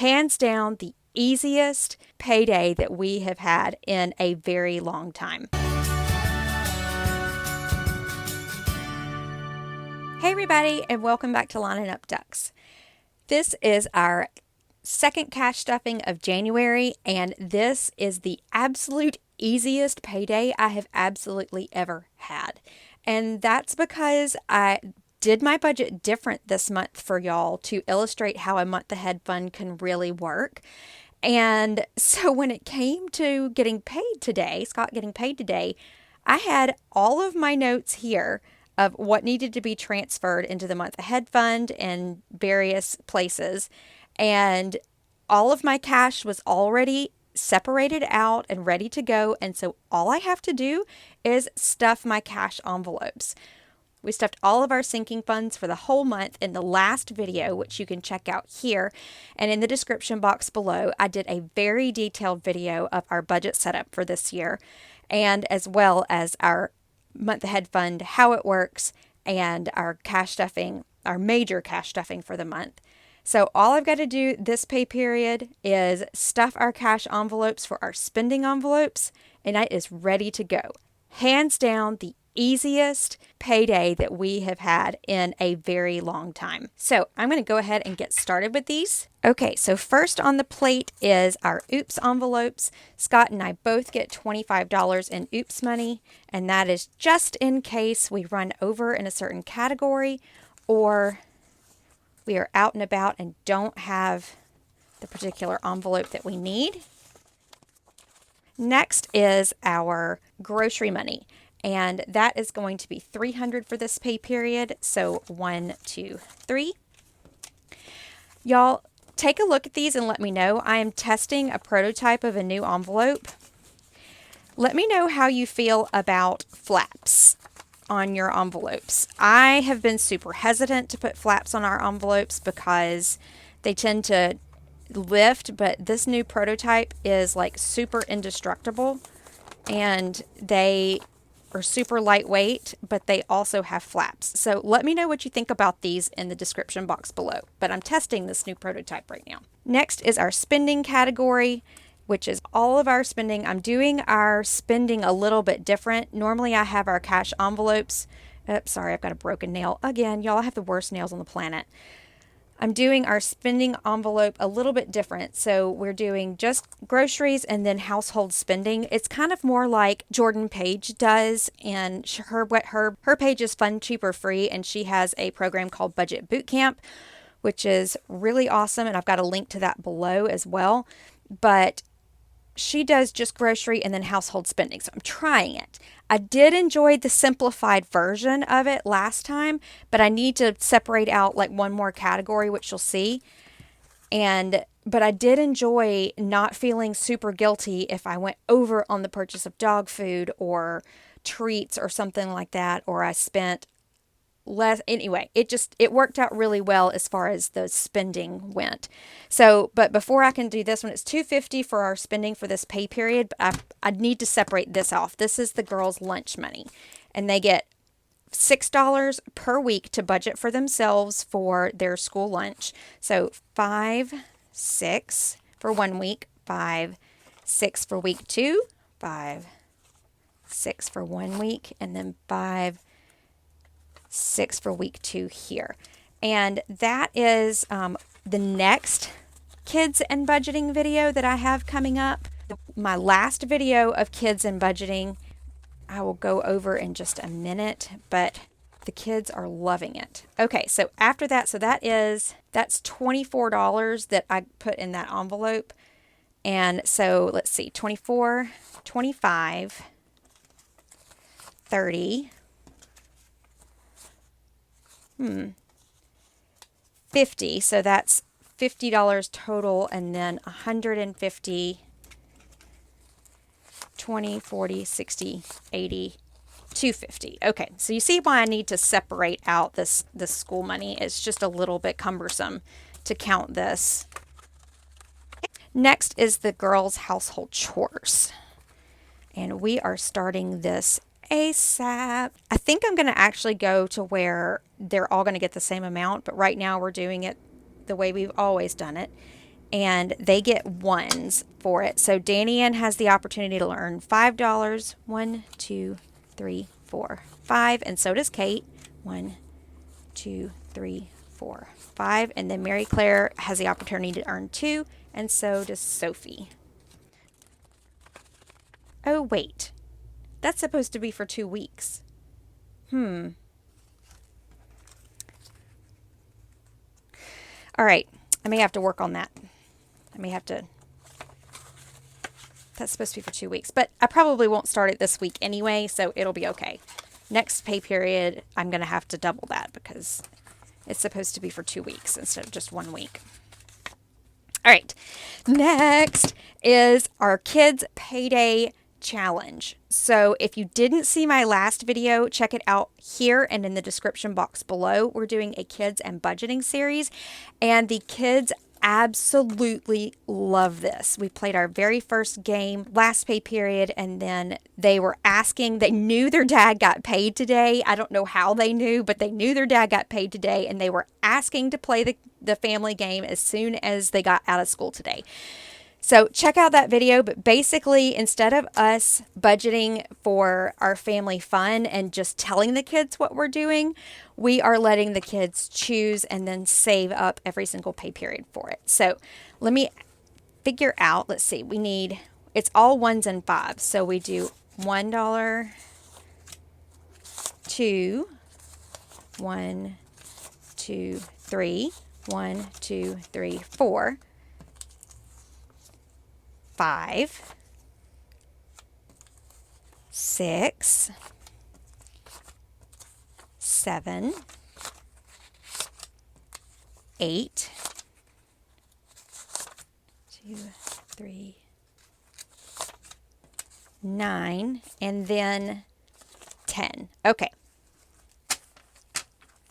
Hands down, the easiest payday that we have had in a very long time. Hey everybody, and welcome back to Lining Up Ducks. This is our second cash stuffing of January, and this is the absolute easiest payday I have absolutely ever had. And that's because I did my budget different this month for y'all to illustrate how a month ahead fund can really work. And so when it came to getting paid today, Scott getting paid today, I had all of my notes here of what needed to be transferred into the month ahead fund and various places. And all of my cash was already separated out and ready to go. And so all I have to do is stuff my cash envelopes. We stuffed all of our sinking funds for the whole month in the last video, which you can check out here. And in the description box below, I did a very detailed video of our budget setup for this year, and as well as our month ahead fund, how it works, and our cash stuffing, our major cash stuffing for the month. So all I've got to do this pay period is stuff our cash envelopes for our spending envelopes, and it is ready to go. Hands down, the easiest payday that we have had in a very long time. So I'm going to go ahead and get started with these. Okay, so first on the plate is our Oops envelopes. Scott and I both get $25 in Oops money, and that is just in case we run over in a certain category or we are out and about and don't have the particular envelope that we need. Next is our grocery money, and that is going to be $300 for this pay period. So 1, 2, 3. Y'all, take a look at these and let me know. I am testing a prototype of a new envelope. Let me know how you feel about flaps on your envelopes. I have been super hesitant to put flaps on our envelopes because they tend to lift, but this new prototype is like super indestructible, and they are super lightweight, but they also have flaps. So let me know what you think about these in the description box below. But I'm testing this new prototype right now. Next is our spending category, which is all of our spending. I'm doing our spending a little bit different. Normally I have our cash envelopes. Sorry, I've got a broken nail again. Y'all, I have the worst nails on the planet. I'm doing our spending envelope a little bit different. So we're doing just groceries and then household spending. It's kind of more like Jordan Paige does, and her page is FunCheapOrFree, and she has a program called Budget Bootcamp, which is really awesome, and I've got a link to that below as well. But she does just grocery and then household spending. So I'm trying it. I did enjoy the simplified version of it last time, but I need to separate out like one more category, which you'll see. But I did enjoy not feeling super guilty if I went over on the purchase of dog food or treats or something like that, or I spent less. Anyway, it worked out really well as far as the spending went. So, but before I can do this one, it's $250 for our spending for this pay period, but I need to separate this off. This is the girls' lunch money, and they get $6 per week to budget for themselves for their school lunch. So 5, 6 for 1 week, 5, 6 for week 2, 5, 6 for 1 week, and then 5, 6 for week 2 here. And that is the next kids and budgeting video that I have coming up. My last video of kids and budgeting I will go over in just a minute, but the kids are loving it. Okay, so after that, that's $24 that I put in that envelope. And so let's see, 24, 25, 30, 50, so that's $50 total, and then 150, 20, 40, 60, 80, 250. Okay, so you see why I need to separate out this school money. It's just a little bit cumbersome to count this. Next is the girls' household chores, and we are starting this ASAP. I think I'm going to actually go to where they're all going to get the same amount, but right now we're doing it the way we've always done it. and they get ones for it. So Danny Ann has the opportunity to earn $5. 1, 2, 3, 4, 5. And so does Kate. 1, 2, 3, 4, 5. And then Mary Claire has the opportunity to earn 2. And so does Sophie. Oh, wait. That's supposed to be for 2 weeks. All right. I may have to work on that. That's supposed to be for 2 weeks, but I probably won't start it this week anyway, so it'll be okay. Next pay period, I'm going to have to double that because it's supposed to be for 2 weeks instead of just 1 week. All right. Next is our kids' payday challenge. So if you didn't see my last video, check it out here and in the description box below. We're doing a kids and budgeting series, and the kids absolutely love this. We played our very first game last pay period, and then they were asking, they knew their dad got paid today. I don't know how they knew, but they knew their dad got paid today, and they were asking to play the family game as soon as they got out of school today. So check out that video, but basically instead of us budgeting for our family fun and just telling the kids what we're doing, we are letting the kids choose and then save up every single pay period for it. So let me figure out, let's see, it's all 1s and 5s. So we do $1, 2, 1, 2, 3, 1, 2, 3, 4, 5, 6, 7, 8, 2, 3, 9, and then 10. Okay.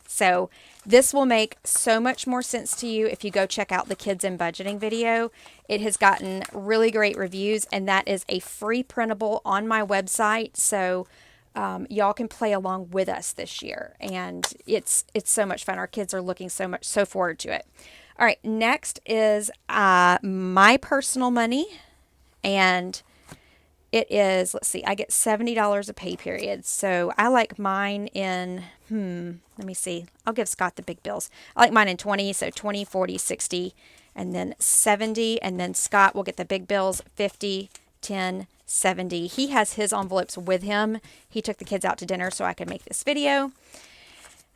So this will make so much more sense to you if you go check out the kids and budgeting video. It has gotten really great reviews, and that is a free printable on my website. So y'all can play along with us this year, and it's so much fun. Our kids are looking so forward to it. All right, next is my personal money, and it is, let's see, I get $70 a pay period. So I like mine in, let me see. I'll give Scott the big bills. I like mine in 20, so 20, 40, 60, and then 70. And then Scott will get the big bills, 50, 10, 70. He has his envelopes with him. He took the kids out to dinner so I could make this video.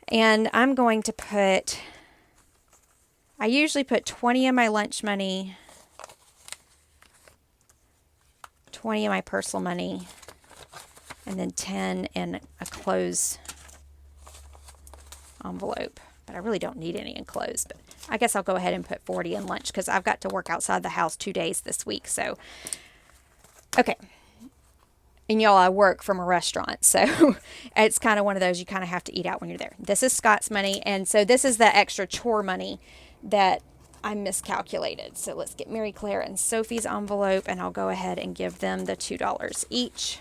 And I'm going to put, I usually put 20 in my lunch money, 20 in my personal money, and then 10 in a clothes envelope. But I really don't need any in clothes, but I guess I'll go ahead and put 40 in lunch because I've got to work outside the house 2 days this week. So, okay. And y'all, I work from a restaurant, so it's kind of one of those you kind of have to eat out when you're there. This is Scott's money, and so this is the extra chore money that I miscalculated. So let's get Mary Claire and Sophie's envelope, and I'll go ahead and give them the $2 each.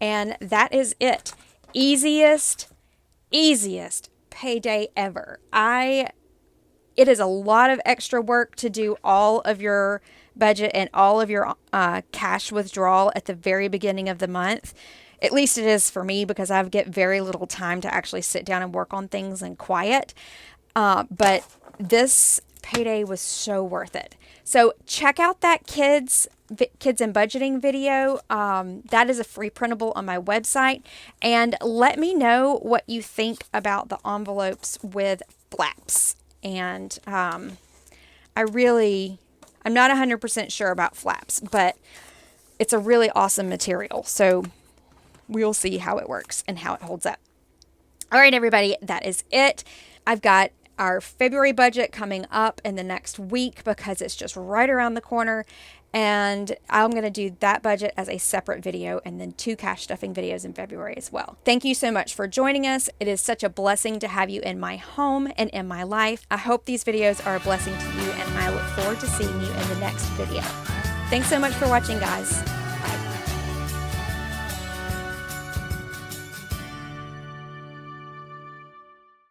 And that is it. Easiest payday ever. It is a lot of extra work to do all of your budget and all of your cash withdrawal at the very beginning of the month. At least it is for me because I get very little time to actually sit down and work on things in quiet. But this payday was so worth it. So check out that kids and budgeting video. That is a free printable on my website. And let me know what you think about the envelopes with flaps. And I'm not 100% sure about flaps, but it's a really awesome material. So we'll see how it works and how it holds up. All right, everybody, that is it. I've got our February budget coming up in the next week because it's just right around the corner. And I'm going to do that budget as a separate video and then 2 cash stuffing videos in February as well. Thank you so much for joining us. It is such a blessing to have you in my home and in my life. I hope these videos are a blessing to you, and I look forward to seeing you in the next video. Thanks so much for watching, guys.